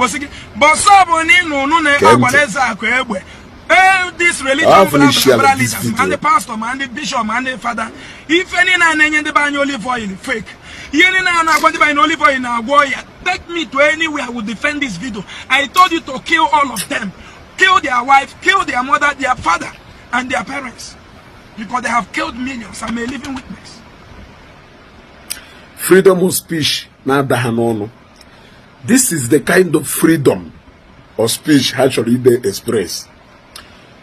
Igbo siki but so boni no na agwaleza akwa this religion leaders and the pastor and the bishop and the father if any na nenye the ban olive oil fake yeni na na agwa the ban olive oil na agwo ya take me to anywhere I will defend this video. I told you to kill all of them, kill their wife, kill their mother, their father and their parents, because they have killed millions. I'm a living witness. Freedom of speech na dahanono. This is the kind of freedom of speech actually they express.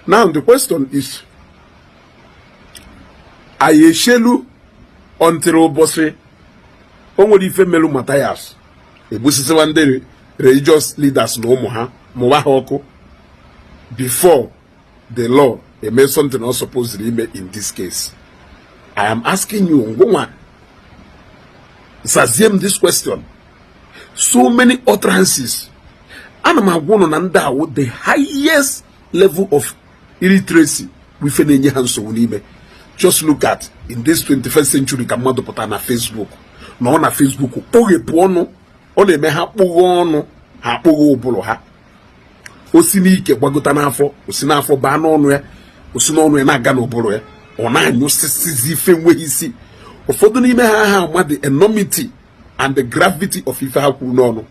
Now the question is, ayeshelu until Bosre onwere ife melu Mathias ebusisi wande religious leaders no moha mowa hoko before the law they made something not supposed to be in this case. I am asking you ngwa saziem this question. So many utterances and I'm going on with the highest level of illiteracy within any hands of just look at in this 21st century kamado put na Facebook no na Facebook poge pono on eme ha pogo ha pogo obolo ha osini ike gbagota n'afọ osina afọ ba n'ọnụ ya osina ọnụ ya na-aga n'obolo ya ọ na-anyụ sisizi ife nweghị isi ụfọdụ n'ime ha ama the enormity and the gravity of ife ha kwuru n'ọnụ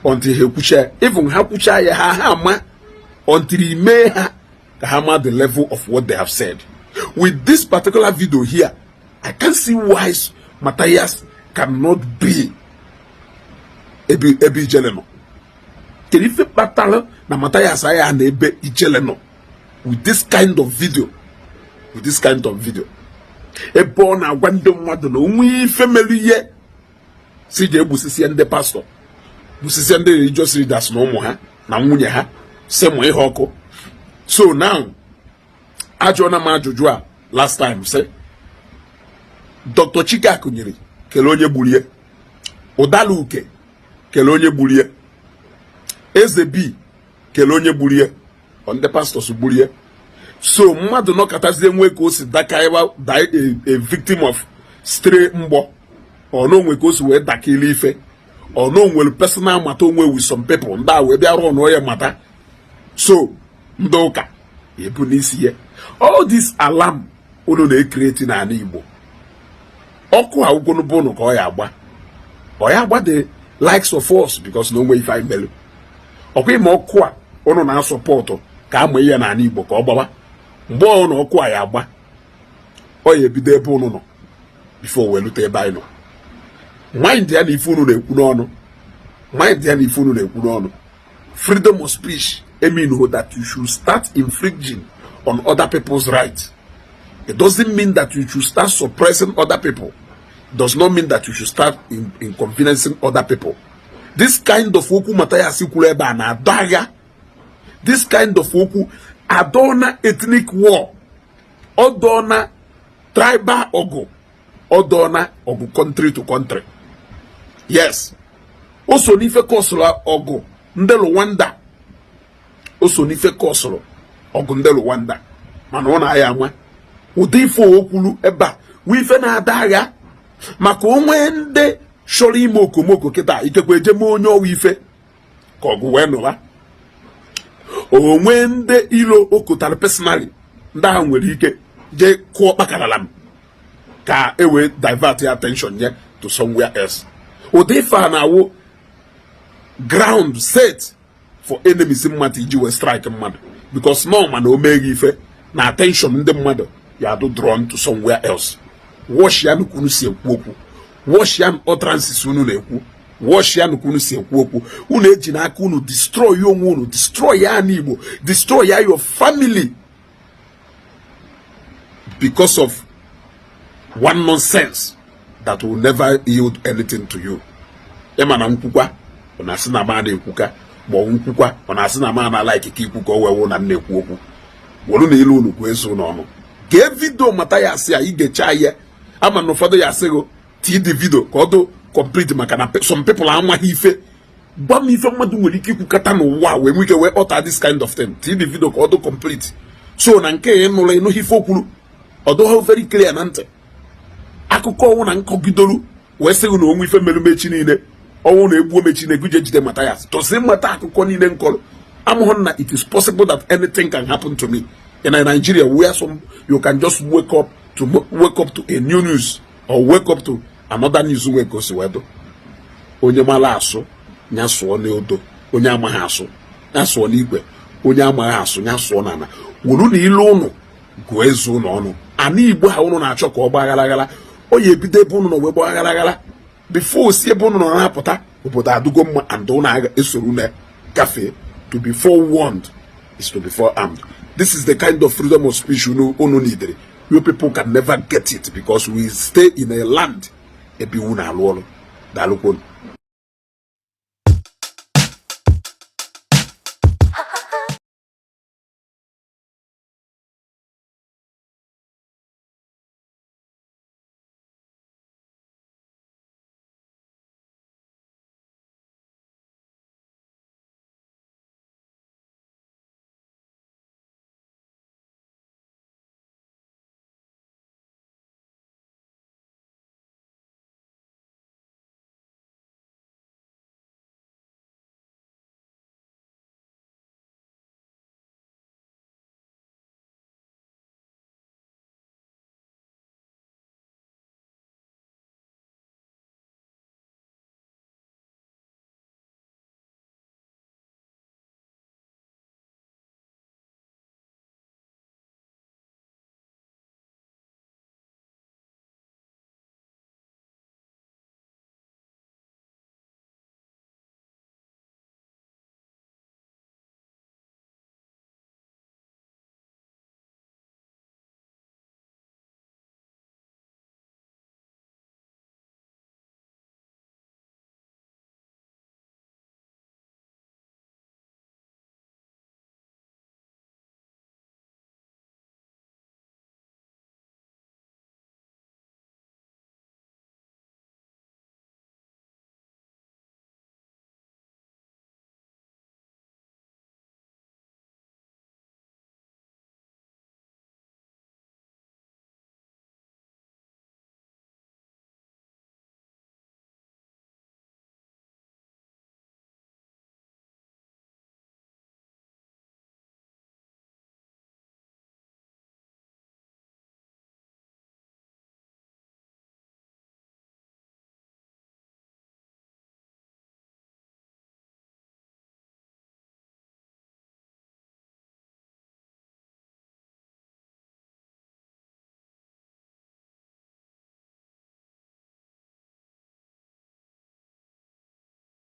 until he kucha even ha kucha ya ha ama until he may ha ka the level of what they have said. With this particular video here, I can't see why Mathias cannot be Ebi Jeleno. Can you feel battle na Mathias aya and Ebe Jeleno with this kind of video? With this kind of video. Ebo na gwando mwado no unwi family ye. CJ busisi and the pastor. Busisi and the religious leaders no mo ha na nwunye ha same way hoko. So now ajona majujua last time say Dr. Chika kunyiri kelonye bulie Odaluke kelonye bulie Ezebi kelonye bulie on the pastors bulie. So mmadu no katazie nwe ko si dakaiwa a victim of stray mbo or no nwe ko si we dakili ife or no nwe personal matter nwe with some people nda we bia ro no ye matter. So ndoka ebunisi all this alarm ono na create na Igbo oku awugo bono ko ya agba the likes of us because no way if I melu oku im oku a ono na support ka amaye na Igbo ka ogbawa mgbe ono oku a ya agba o ye bido ebe ono no before we lute ebe ai no mind ya na ifunu na ekwu n'onu mind ya na ifunu na ekwu n'onu. Freedom of speech mean that you should start infringing on other people's rights. It doesn't mean that you should start suppressing other people. It does not mean that you should start inconveniencing other people. This kind of woku Mathias Ikuleba na daga. This kind of woku adona ethnic war. Odona tribal ogo. Odona ogo country to country. Yes. Also nife kosula ogo. Ndelo Rwanda. Also nife kosolo ogundelo Rwanda mana ona aya nwa udifo okulu eba wife na adaga maka onwe nde shoro ime okomoko kita ikekwe ejeme onye owa ife ka ogu we no ha onwe nde ilo okotara personally nda ha nwere ike je ko kpakarala ka ewe divert attention ye to somewhere else udifa na wo ground set for enemies in mmadụ iji we strike mmadụ because no man o meghị ife na attention ndị mmadụ ya do drawn to somewhere else. Wash ya nukunu si ekwu okwu, wash ya utterances unu na-ekwu, wash ya nukunu si ekwu okwu, unu eji n'aka unu destroy onwe unu, destroy ya Igbo, destroy ya your family because of one nonsense that will never yield anything to you. Ema na nkwukwa ona si na ma na ekwuka bo nkwukwa ona si na ma na like ka ikwu ka o wewo na na-ekwu okwu wolu na ilu unu kweso n'ọnụ ke video Mathias ya igecha ya ama no fado ya sego ti the video ka odo complete maka na some people amaghị ife gba m ife mmadụ nwere ike ikwukata n'ụwa we nwike we utter this kind of thing ti the video ka odo complete so na nke ịnụla ịnụ ife okwuru odo ha very clear na ntị akụkọ ọnwụ na nkọgidolu wee sịrị na onwe ife melumechi niile ọnwụ na-egbu mechi na eguje jide Mathias tosi mmata akụkọ niile nkọrọ amụhụ na it is possible that anything can happen to me in a Nigeria where you can just wake up to a new news or wake up to another news wey gosi wedo onye mala asụ nya sụọ n'odo onye amaghị asụ nya sụọ n'igwe onye amaghị asụ nya sụọ n'ana wuru na ilu ụnụ gụọ ezu n'ọnụ ana Igbo ha ụnụ na-achọ ka ọ gbaa aghara o ya ebido ebe ụnụ na wee gbaa aghara before si ebe ụnụ nọ na-apụta obodo adụgo mma and ụnụ agha esoro na gafee. To be forewarned is to be forearmed. This is the kind of freedom of speech you need. You people can never get it because we stay in a land.